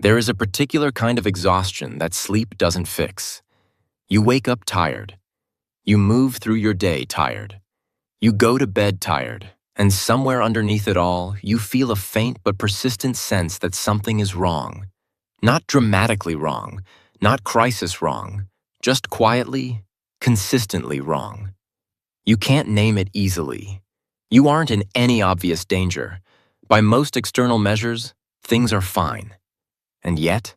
There is a particular kind of exhaustion that sleep doesn't fix. You wake up tired. You move through your day tired. You go to bed tired, and somewhere underneath it all, you feel a faint but persistent sense that something is wrong. Not dramatically wrong, not crisis wrong, just quietly, consistently wrong. You can't name it easily. You aren't in any obvious danger. By most external measures, things are fine. And yet,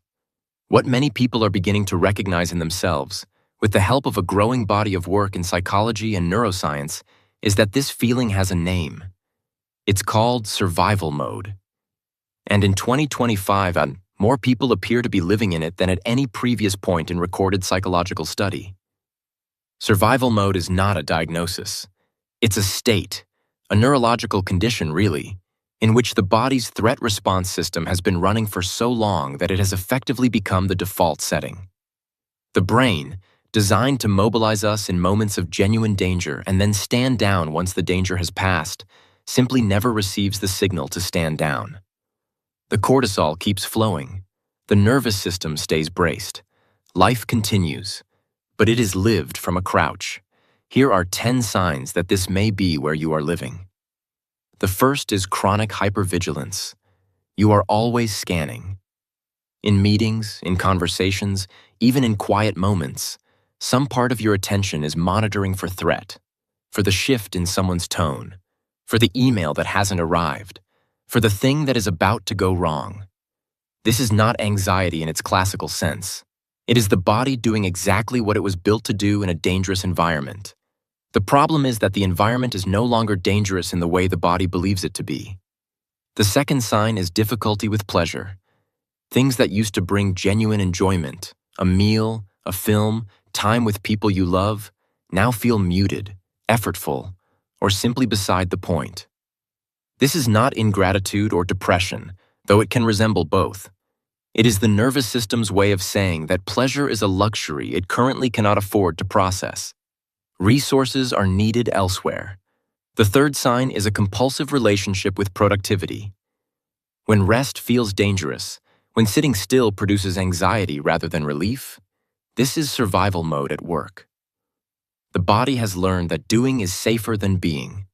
what many people are beginning to recognize in themselves, with the help of a growing body of work in psychology and neuroscience, is that this feeling has a name. It's called survival mode. And in 2025, more people appear to be living in it than at any previous point in recorded psychological study. Survival mode is not a diagnosis. It's a state, a neurological condition really, in which the body's threat response system has been running for so long that it has effectively become the default setting. The brain, designed to mobilize us in moments of genuine danger and then stand down once the danger has passed, simply never receives the signal to stand down. The cortisol keeps flowing. The nervous system stays braced. Life continues, but it is lived from a crouch. Here are 10 signs that this may be where you are living. The first is chronic hypervigilance. You are always scanning. In meetings, in conversations, even in quiet moments, some part of your attention is monitoring for threat, for the shift in someone's tone, for the email that hasn't arrived, for the thing that is about to go wrong. This is not anxiety in its classical sense. It is the body doing exactly what it was built to do in a dangerous environment. The problem is that the environment is no longer dangerous in the way the body believes it to be. The second sign is difficulty with pleasure. Things that used to bring genuine enjoyment, a meal, a film, time with people you love, now feel muted, effortful, or simply beside the point. This is not ingratitude or depression, though it can resemble both. It is the nervous system's way of saying that pleasure is a luxury it currently cannot afford to process. Resources are needed elsewhere. The third sign is a compulsive relationship with productivity. When rest feels dangerous, when sitting still produces anxiety rather than relief, this is survival mode at work. The body has learned that doing is safer than being.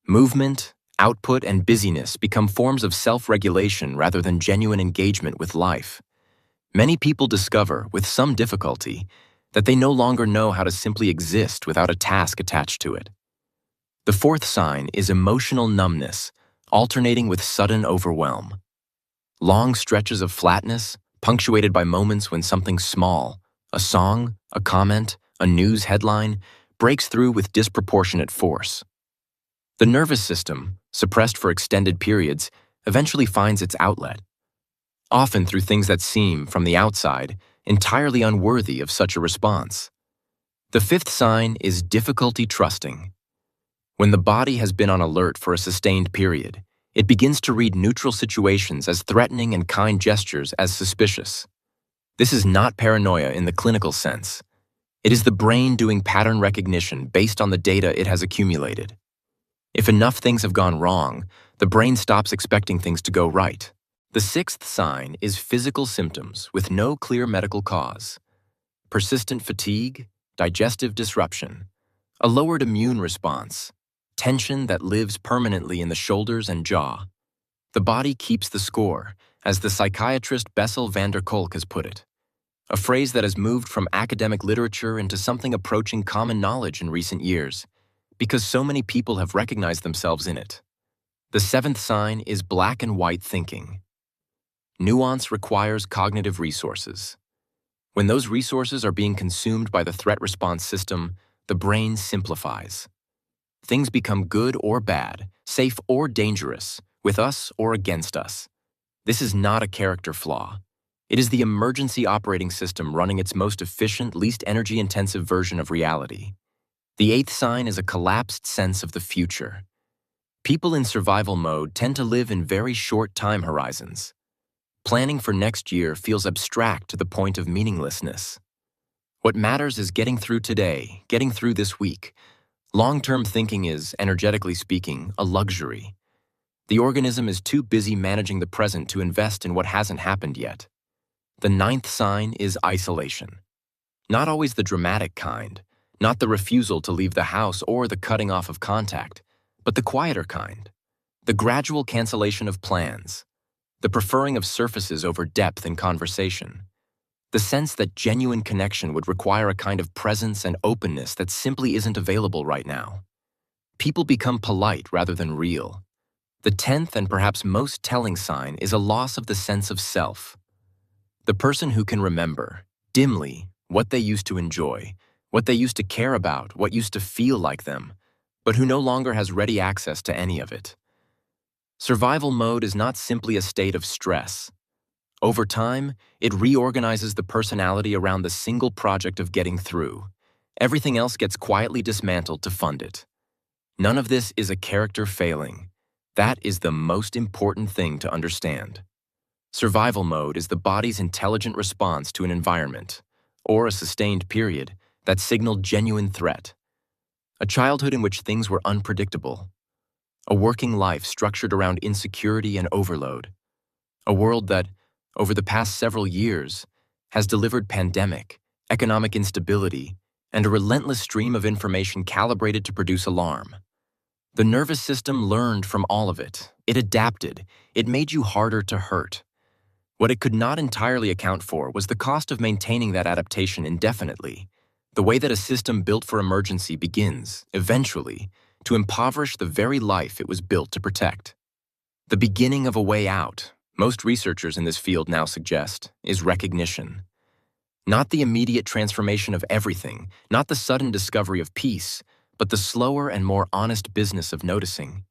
Movement, output, and busyness become forms of self-regulation rather than genuine engagement with life. Many people discover, with some difficulty, that they no longer know how to simply exist without a task attached to it. The fourth sign is emotional numbness, alternating with sudden overwhelm. Long stretches of flatness, punctuated by moments when something small, a song, a comment, a news headline, breaks through with disproportionate force. The nervous system, suppressed for extended periods, eventually finds its outlet, often through things that seem, from the outside, entirely unworthy of such a response. The fifth sign is difficulty trusting. When the body has been on alert for a sustained period, it begins to read neutral situations as threatening and kind gestures as suspicious. This is not paranoia in the clinical sense. It is the brain doing pattern recognition based on the data it has accumulated. If enough things have gone wrong, the brain stops expecting things to go right. The sixth sign is physical symptoms with no clear medical cause. Persistent fatigue, digestive disruption, a lowered immune response, tension that lives permanently in the shoulders and jaw. The body keeps the score, as the psychiatrist Bessel van der Kolk has put it, a phrase that has moved from academic literature into something approaching common knowledge in recent years, because so many people have recognized themselves in it. The seventh sign is black and white thinking. Nuance requires cognitive resources. When those resources are being consumed by the threat response system, the brain simplifies. Things become good or bad, safe or dangerous, with us or against us. This is not a character flaw. It is the emergency operating system running its most efficient, least energy-intensive version of reality. The eighth sign is a collapsed sense of the future. People in survival mode tend to live in very short time horizons. Planning for next year feels abstract to the point of meaninglessness. What matters is getting through today, getting through this week. Long-term thinking is, energetically speaking, a luxury. The organism is too busy managing the present to invest in what hasn't happened yet. The ninth sign is isolation. Not always the dramatic kind, not the refusal to leave the house or the cutting off of contact, but the quieter kind. The gradual cancellation of plans, the preferring of surfaces over depth in conversation, the sense that genuine connection would require a kind of presence and openness that simply isn't available right now. People become polite rather than real. The 10th and perhaps most telling sign is a loss of the sense of self. The person who can remember, dimly, what they used to enjoy, what they used to care about, what used to feel like them, but who no longer has ready access to any of it. Survival mode is not simply a state of stress. Over time, it reorganizes the personality around the single project of getting through. Everything else gets quietly dismantled to fund it. None of this is a character failing. That is the most important thing to understand. Survival mode is the body's intelligent response to an environment, or a sustained period, that signaled genuine threat. A childhood in which things were unpredictable. A working life structured around insecurity and overload. A world that, over the past several years, has delivered pandemic, economic instability, and a relentless stream of information calibrated to produce alarm. The nervous system learned from all of it. It adapted. It made you harder to hurt. What it could not entirely account for was the cost of maintaining that adaptation indefinitely. The way that a system built for emergency begins, eventually, to impoverish the very life it was built to protect. The beginning of a way out, most researchers in this field now suggest, is recognition. Not the immediate transformation of everything, not the sudden discovery of peace, but the slower and more honest business of noticing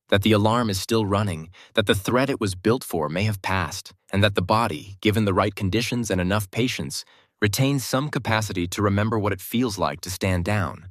that the alarm is still running, that the threat it was built for may have passed, and that the body, given the right conditions and enough patience, retains some capacity to remember what it feels like to stand down.